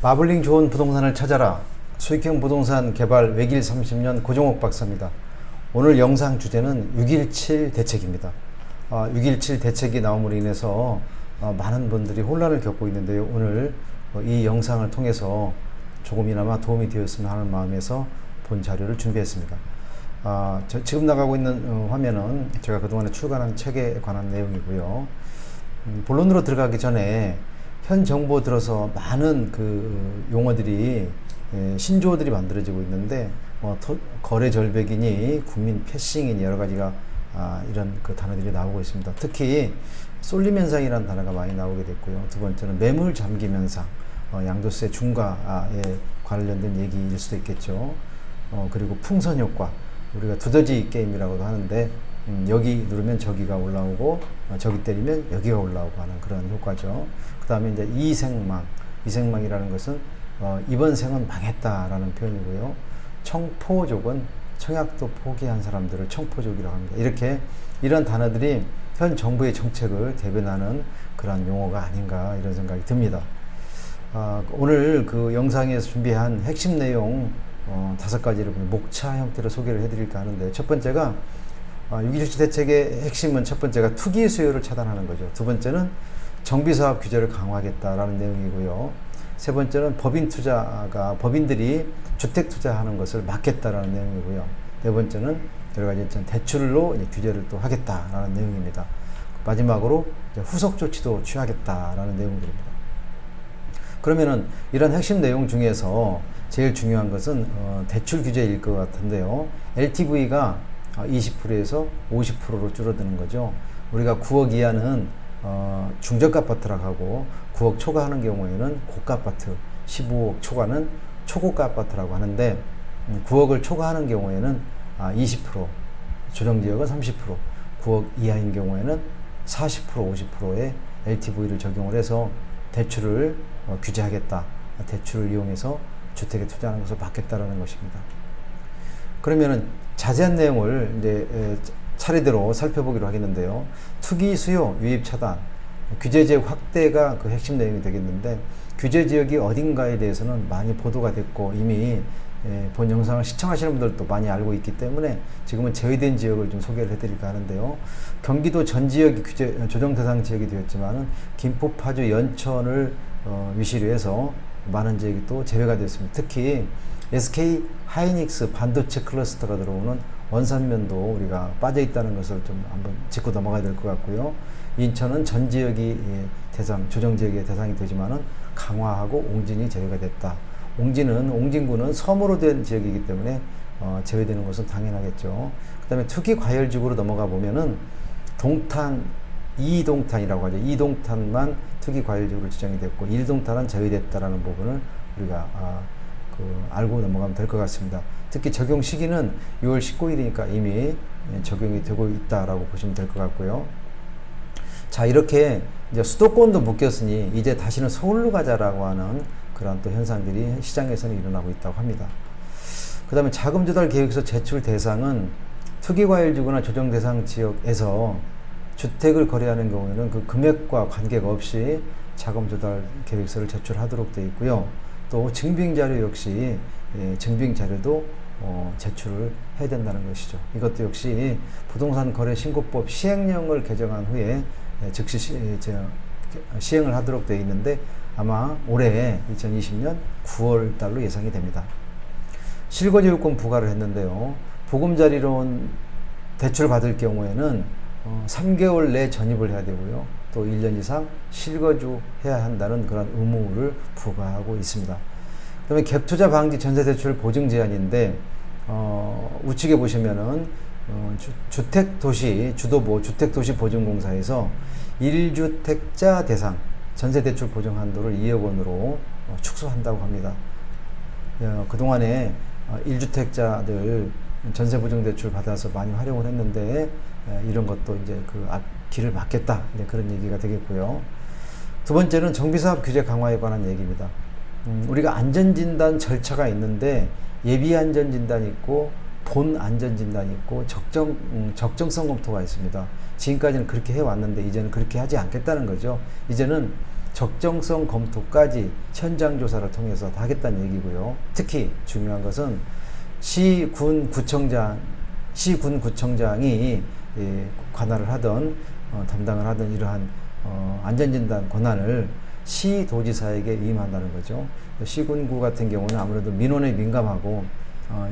마블링 좋은 부동산을 찾아라. 수익형 부동산 개발 외길 30년 고종옥 박사입니다. 오늘 영상 주제는 6.17 대책입니다. 6.17 대책이 나옴으로 인해서 많은 분들이 혼란을 겪고 있는데요. 오늘 이 영상을 통해서 조금이나마 도움이 되었으면 하는 마음에서 본 자료를 준비했습니다. 지금 나가고 있는 화면은 제가 그동안에 출간한 책에 관한 내용이고요. 본론으로 들어가기 전에 현 정부 들어서 많은 그 용어들이 신조어들이 만들어지고 있는데 거래 절벽이니 국민 패싱이니 여러 가지가 이런 그 단어들이 나오고 있습니다. 특히 쏠림 현상이라는 단어가 많이 나오게 됐고요. 두 번째는 매물 잠김 현상, 양도세 중과에 관련된 얘기일 수도 있겠죠. 그리고 풍선 효과, 우리가 두더지 게임이라고도 하는데 여기 누르면 저기가 올라오고 저기 때리면 여기가 올라오고 하는 그런 효과죠. 그 다음에 이제 이생망이라는 것은 이번 생은 망했다라는 표현이고요. 청포족은 청약도 포기한 사람들을 청포족이라고 합니다. 이렇게 이런 단어들이 현 정부의 정책을 대변하는 그런 용어가 아닌가 이런 생각이 듭니다. 오늘 그 영상에서 준비한 핵심 내용 5가지를 목차 형태로 소개를 해드릴까 하는데, 첫 번째가 6.17 대책의 핵심은 첫 번째가 투기 수요를 차단하는 거죠. 두 번째는 정비사업 규제를 강화하겠다라는 내용이고요. 세 번째는 법인들이 주택 투자하는 것을 막겠다라는 내용이고요. 네 번째는 여러 가지 대출로 규제를 또 하겠다라는 내용입니다. 마지막으로 후속 조치도 취하겠다라는 내용들입니다. 그러면은 이런 핵심 내용 중에서 제일 중요한 것은 대출 규제일 것 같은데요. LTV가 20%에서 50%로 줄어드는 거죠. 우리가 9억 이하는 중저가 아파트라고 하고 9억 초과하는 경우에는 고가 아파트, 15억 초과는 초고가 아파트라고 하는데 9억을 초과하는 경우에는 20%, 조정지역은 30%, 9억 이하인 경우에는 40%, 50%의 LTV를 적용을 해서 대출을 규제하겠다. 대출을 이용해서 주택에 투자하는 것을 막겠다라는 것입니다. 그러면은 자세한 내용을 이제 차례대로 살펴보기로 하겠는데요. 투기 수요 유입 차단, 규제 지역 확대가 그 핵심 내용이 되겠는데, 규제 지역이 어딘가에 대해서는 많이 보도가 됐고 이미 본 영상을 시청하시는 분들도 많이 알고 있기 때문에 지금은 제외된 지역을 좀 소개를 해드릴까 하는데요. 경기도 전 지역이 조정 대상 지역이 되었지만은 김포, 파주, 연천을 위시로 해서 많은 지역이 또 제외가 됐습니다. 특히 SK 하이닉스 반도체 클러스터가 들어오는 원산면도 우리가 빠져 있다는 것을 좀 한번 짚고 넘어가야 될 것 같고요. 인천은 전 지역이 조정 지역의 대상이 되지만은 강화하고 옹진이 제외가 됐다. 옹진구는 섬으로 된 지역이기 때문에 제외되는 것은 당연하겠죠. 그 다음에 투기 과열지구로 넘어가 보면은 동탄, 2동탄이라고 하죠. 2동탄만 투기 과열지구로 지정이 됐고 1동탄은 제외됐다라는 부분을 우리가 알고 넘어가면 될 것 같습니다. 특히 적용 시기는 6월 19일이니까 이미 적용이 되고 있다라고 보시면 될 것 같고요. 자, 이렇게 이제 수도권도 묶였으니 이제 다시는 서울로 가자라고 하는 그런 또 현상들이 시장에서는 일어나고 있다고 합니다. 그 다음에 자금 조달 계획서 제출 대상은 투기과열지구나 조정 대상 지역에서 주택을 거래하는 경우에는 그 금액과 관계가 없이 자금 조달 계획서를 제출하도록 되어 있고요. 또 증빙자료 역시 증빙자료도 제출을 해야 된다는 것이죠. 이것도 역시 부동산 거래 신고법 시행령을 개정한 후에 즉시 시행을 하도록 되어 있는데 아마 올해 2020년 9월 달로 예상이 됩니다. 실거주 요건 부과를 했는데요. 보금자리론 대출 받을 경우에는 3개월 내 전입을 해야 되고요. 또 1년 이상 실거주해야 한다는 그런 의무를 부과하고 있습니다. 그다음에 갭투자 방지 전세대출 보증 제한인데 우측에 보시면은 주도부 주택도시보증공사에서 1주택자 대상 전세대출 보증 한도를 2억 원으로 축소한다고 합니다. 그동안에 1주택자들 전세보증대출 받아서 많이 활용을 했는데 이런 것도 이제 길을 막겠다, 그런 얘기가 되겠고요. 두 번째는 정비사업 규제 강화에 관한 얘기입니다. 우리가 안전진단 절차가 있는데 예비 안전진단이 있고 본 안전진단이 있고 적정성 검토가 있습니다. 지금까지는 그렇게 해왔는데 이제는 그렇게 하지 않겠다는 거죠. 이제는 적정성 검토까지 현장 조사를 통해서 다 하겠다는 얘기고요. 특히 중요한 것은 시군 구청장이 관할을 하던 담당을 하던 이러한 안전진단 권한을 시도지사에게 위임한다는 거죠. 시군구 같은 경우는 아무래도 민원에 민감하고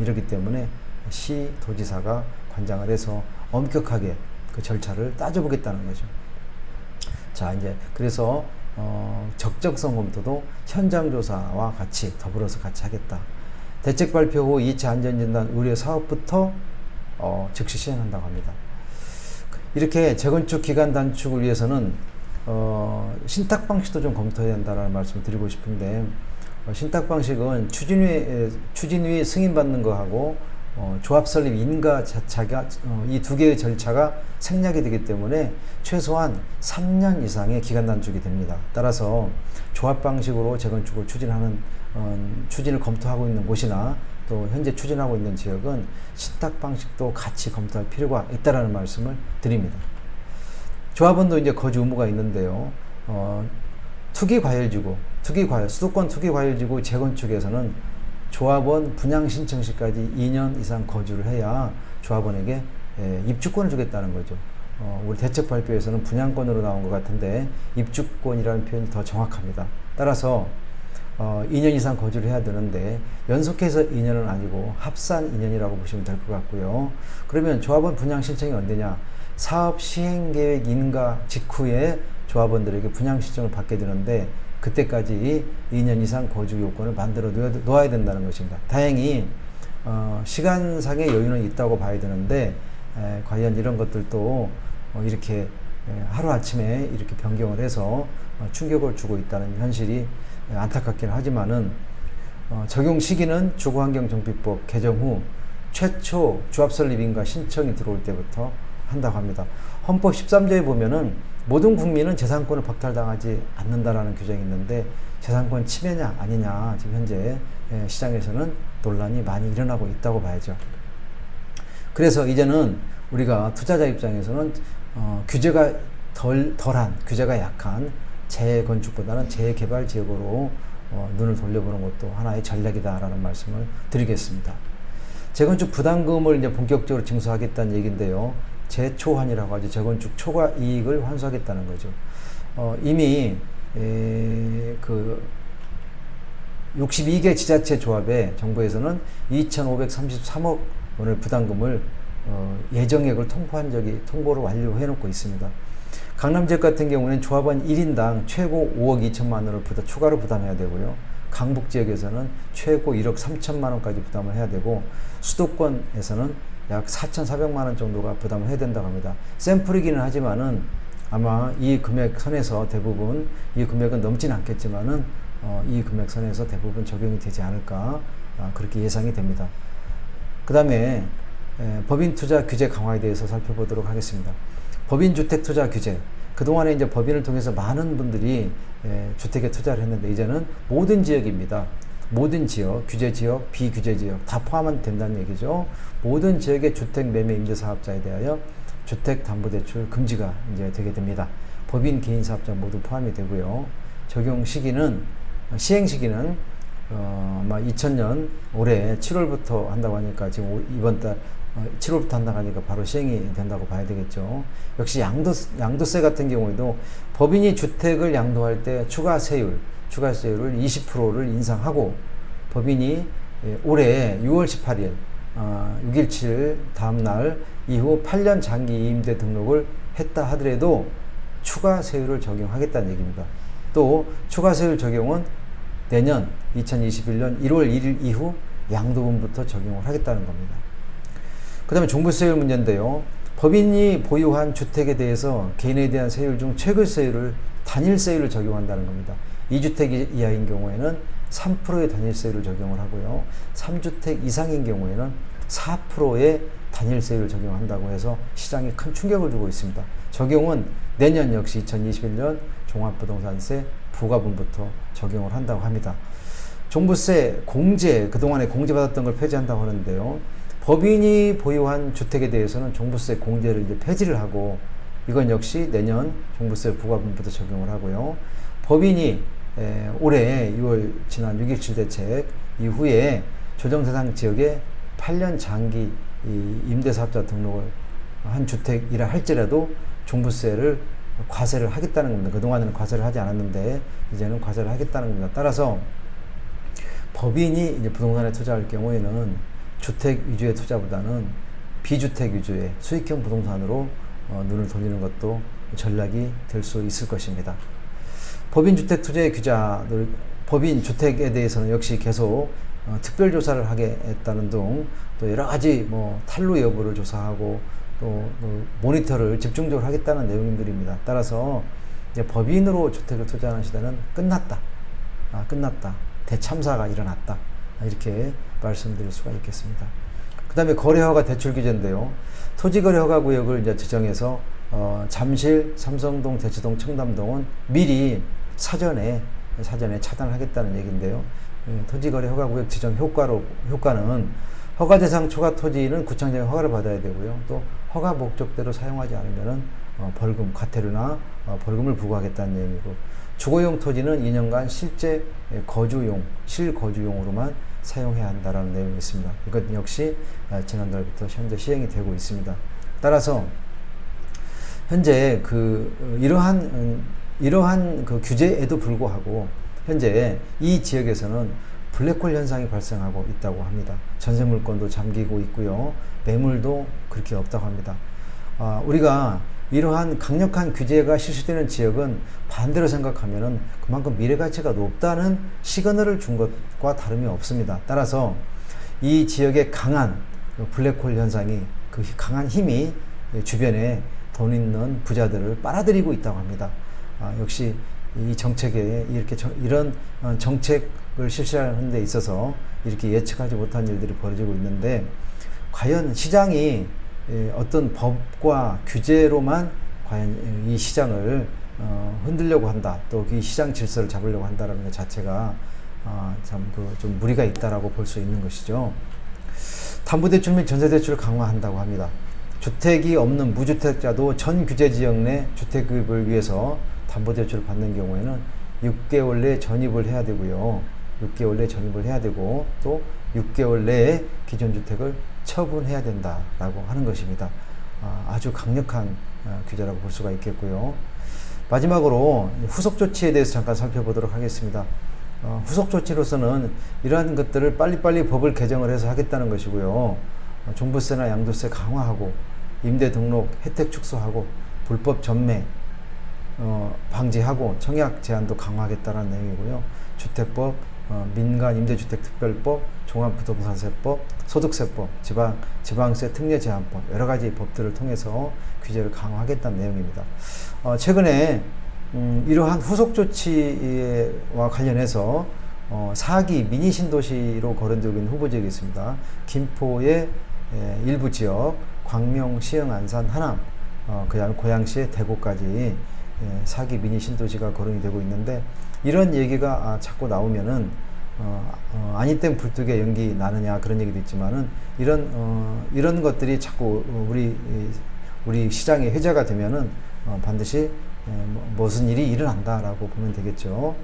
이러기 때문에 시도지사가 관장을 해서 엄격하게 그 절차를 따져보겠다는 거죠. 자, 이제 그래서 적정성 검토도 현장 조사와 같이 더불어서 같이 하겠다. 대책 발표 후 2차 안전진단 의뢰 사업부터 즉시 시행한다고 합니다. 이렇게 재건축 기간 단축을 위해서는 신탁 방식도 좀 검토해야 된다는 말씀을 드리고 싶은데, 신탁 방식은 추진위 승인받는 거하고 조합 설립 인가 자체가 이 두 개의 절차가 생략이 되기 때문에 최소한 3년 이상의 기간 단축이 됩니다. 따라서 조합 방식으로 재건축을 추진을 검토하고 있는 곳이나 또 현재 추진하고 있는 지역은 신탁 방식도 같이 검토할 필요가 있다라는 말씀을 드립니다. 조합원도 이제 거주 의무가 있는데요. 수도권 투기과열지구 재건축에서는 조합원 분양 신청 시까지 2년 이상 거주를 해야 조합원에게 입주권을 주겠다는 거죠. 우리 대책 발표에서는 분양권으로 나온 것 같은데 입주권이라는 표현이 더 정확합니다. 따라서 2년 이상 거주를 해야 되는데 연속해서 2년은 아니고 합산 2년이라고 보시면 될 것 같고요. 그러면 조합원 분양 신청이 언제냐? 사업 시행계획 인가 직후에 조합원들에게 분양 신청을 받게 되는데 그때까지 2년 이상 거주 요건을 만들어 놓아야 된다는 것입니다. 다행히 시간상의 여유는 있다고 봐야 되는데 과연 이런 것들도 이렇게 하루아침에 이렇게 변경을 해서 충격을 주고 있다는 현실이 안타깝긴 하지만은 적용 시기는 주거환경정비법 개정 후 최초 조합 설립 인가 신청이 들어올 때부터 한다고 합니다. 헌법 13조에 보면은 모든 국민은 재산권을 박탈당하지 않는다라는 규정이 있는데 재산권 침해냐 아니냐 지금 현재 시장에서는 논란이 많이 일어나고 있다고 봐야죠. 그래서 이제는 우리가 투자자 입장에서는 규제가 덜한 규제가 약한 재건축보다는 재개발 지역으로 눈을 돌려보는 것도 하나의 전략이다라는 말씀을 드리겠습니다. 재건축 부담금을 이제 본격적으로 징수하겠다는 얘기인데요. 재초환이라고 하죠. 재건축 초과 이익을 환수하겠다는 거죠. 이미 그 62개 지자체 조합에 정부에서는 2,533억 원의 부담금을 예정액을 통보를 완료해 놓고 있습니다. 강남 지역 같은 경우는 조합원 1인당 최고 5억 2천만 원을 추가로 부담해야 되고요. 강북 지역에서는 최고 1억 3천만 원까지 부담을 해야 되고 수도권에서는 약 4,400만 원 정도가 부담을 해야 된다고 합니다. 샘플이기는 하지만은 아마 이 금액 선에서 대부분 이 금액은 넘진 않겠지만은 이 금액 선에서 대부분 적용이 되지 않을까 그렇게 예상이 됩니다. 그 다음에 법인 투자 규제 강화에 대해서 살펴보도록 하겠습니다. 법인 주택 투자 규제. 그동안에 이제 법인을 통해서 많은 분들이 주택에 투자를 했는데 이제는 모든 지역입니다. 모든 지역, 규제 지역, 비규제 지역 다 포함은 된다는 얘기죠. 모든 지역의 주택 매매 임대 사업자에 대하여 주택 담보 대출 금지가 이제 되게 됩니다. 법인 개인 사업자 모두 포함이 되고요. 적용 시기는 시행 시기는 아마 2000년 올해 7월부터 한다고 하니까 지금 이번 달 7월부터 한다고 하니까 바로 시행이 된다고 봐야 되겠죠. 역시 양도세 같은 경우에도 법인이 주택을 양도할 때 추가세율을 20%를 인상하고 법인이 올해 6월 18일 6.17 다음날 이후 8년 장기 임대 등록을 했다 하더라도 추가세율을 적용하겠다는 얘기입니다. 또 추가세율 적용은 내년 2021년 1월 1일 이후 양도분부터 적용을 하겠다는 겁니다. 그 다음에 종부세율 문제인데요. 법인이 보유한 주택에 대해서 개인에 대한 세율 중 최고세율을 단일세율을 적용한다는 겁니다. 2주택 이하인 경우에는 3%의 단일세율을 적용을 하고요. 3주택 이상인 경우에는 4%의 단일세율을 적용한다고 해서 시장에 큰 충격을 주고 있습니다. 적용은 내년 역시 2021년 종합부동산세 부과분부터 적용을 한다고 합니다. 종부세 공제, 그동안에 공제받았던 걸 폐지한다고 하는데요. 법인이 보유한 주택에 대해서는 종부세 공제를 이제 폐지를 하고 이건 역시 내년 종부세 부과분부터 적용을 하고요. 법인이 올해 6월 지난 6.17 대책 이후에 조정대상 지역에 8년 장기 임대사업자 등록을 한 주택이라 할지라도 종부세를 과세를 하겠다는 겁니다. 그동안에는 과세를 하지 않았는데 이제는 과세를 하겠다는 겁니다. 따라서 법인이 이제 부동산에 투자할 경우에는 주택 위주의 투자보다는 비주택 위주의 수익형 부동산으로 눈을 돌리는 것도 전략이 될 수 있을 것입니다. 법인 주택 투자의 규자들, 법인 주택에 대해서는 역시 계속 특별 조사를 하겠다는 등 또 여러 가지 탈루 여부를 조사하고 또 모니터를 집중적으로 하겠다는 내용들입니다. 따라서 이제 법인으로 주택을 투자하는 시대는 끝났다. 끝났다. 대참사가 일어났다. 이렇게 말씀드릴 수가 있겠습니다. 그 다음에 거래허가 대출 규제인데요. 토지거래허가 구역을 이제 지정해서 잠실, 삼성동, 대치동, 청담동은 미리 사전에 차단을 하겠다는 얘기인데요. 토지거래 허가구역 지정 효과는 허가 대상 초과 토지는 구청장의 허가를 받아야 되고요. 또 허가 목적대로 사용하지 않으면은 벌금, 과태료나 벌금을 부과하겠다는 내용이고, 주거용 토지는 2년간 실제 실거주용으로만 사용해야 한다라는 내용이 있습니다. 이것 역시 지난달부터 현재 시행이 되고 있습니다. 따라서 현재 이러한 그 규제에도 불구하고 현재 이 지역에서는 블랙홀 현상이 발생하고 있다고 합니다. 전세 물건도 잠기고 있고요. 매물도 그렇게 없다고 합니다. 우리가 이러한 강력한 규제가 실시되는 지역은 반대로 생각하면은 그만큼 미래 가치가 높다는 시그널을 준 것과 다름이 없습니다. 따라서 이 지역의 강한 블랙홀 현상이, 그 강한 힘이 주변에 돈 있는 부자들을 빨아들이고 있다고 합니다. 역시 이 정책에 이런 정책을 실시하는 데 있어서 이렇게 예측하지 못한 일들이 벌어지고 있는데, 과연 시장이 어떤 법과 규제로만 과연 이 시장을 흔들려고 한다, 또 이 시장 질서를 잡으려고 한다는 것 자체가 좀 무리가 있다라고 볼 수 있는 것이죠. 담보대출 및 전세대출을 강화한다고 합니다. 주택이 없는 무주택자도 전 규제 지역 내 주택구입을 위해서 담보대출을 받는 경우에는 6개월 내에 전입을 해야 되고요. 6개월 내에 전입을 해야 되고, 또 6개월 내에 기존 주택을 처분해야 된다라고 하는 것입니다. 아주 강력한 규제라고 볼 수가 있겠고요. 마지막으로 후속 조치에 대해서 잠깐 살펴보도록 하겠습니다. 후속 조치로서는 이러한 것들을 빨리빨리 법을 개정을 해서 하겠다는 것이고요. 종부세나 양도세 강화하고, 임대 등록 혜택 축소하고, 불법 전매 방지하고, 청약 제한도 강화하겠다는 내용이고요. 주택법, 민간 임대주택특별법, 종합부동산세법, 소득세법, 지방세 특례 제한법, 여러 가지 법들을 통해서 규제를 강화하겠다는 내용입니다. 최근에 이러한 후속 조치와 관련해서 4기 미니 신도시로 거론되고 있는 후보 지역이 있습니다. 김포의 일부 지역, 광명, 시흥, 안산, 하남, 그 다음에 고양시의 대구까지 4기 미니 신도시가 거론이 되고 있는데, 이런 얘기가 자꾸 나오면은 아니 땐 불뚝에 연기 나느냐 그런 얘기도 있지만은, 이런 것들이 자꾸 우리 시장의 회자가 되면은 반드시 무슨 일이 일어난다라고 보면 되겠죠.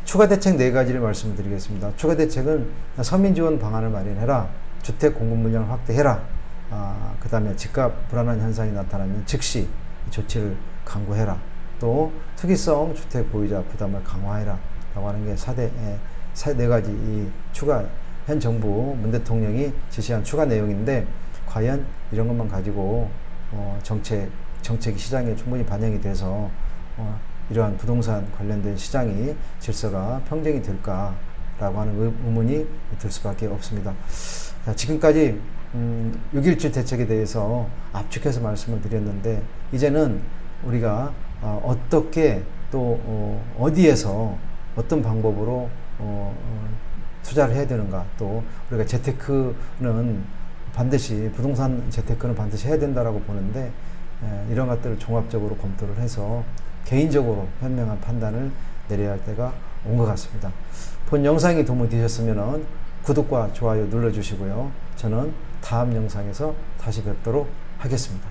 추가 대책 4가지를 말씀드리겠습니다. 추가 대책은 서민 지원 방안을 마련해라, 주택 공급 물량을 확대해라, 그 다음에 집값 불안한 현상이 나타나면 즉시 조치를 강구해라, 또 투기성 주택 보유자 부담을 강화해라 라고 하는 게 4가지 이 추가, 현 정부 문 대통령이 지시한 추가 내용인데, 과연 이런 것만 가지고 정책이 시장에 충분히 반영이 돼서 이러한 부동산 관련된 시장이 질서가 평정이 될까라고 하는 의문이 들 수밖에 없습니다. 자, 지금까지 6.17 대책에 대해서 압축해서 말씀을 드렸는데, 이제는 우리가 어떻게 또 어디에서 어떤 방법으로 투자를 해야 되는가, 또 우리가 재테크는 반드시, 부동산 재테크는 반드시 해야 된다라고 보는데, 이런 것들을 종합적으로 검토를 해서 개인적으로 현명한 판단을 내려야 할 때가 온 것 같습니다. 본 영상이 도움이 되셨으면 구독과 좋아요 눌러주시고요. 저는 다음 영상에서 다시 뵙도록 하겠습니다.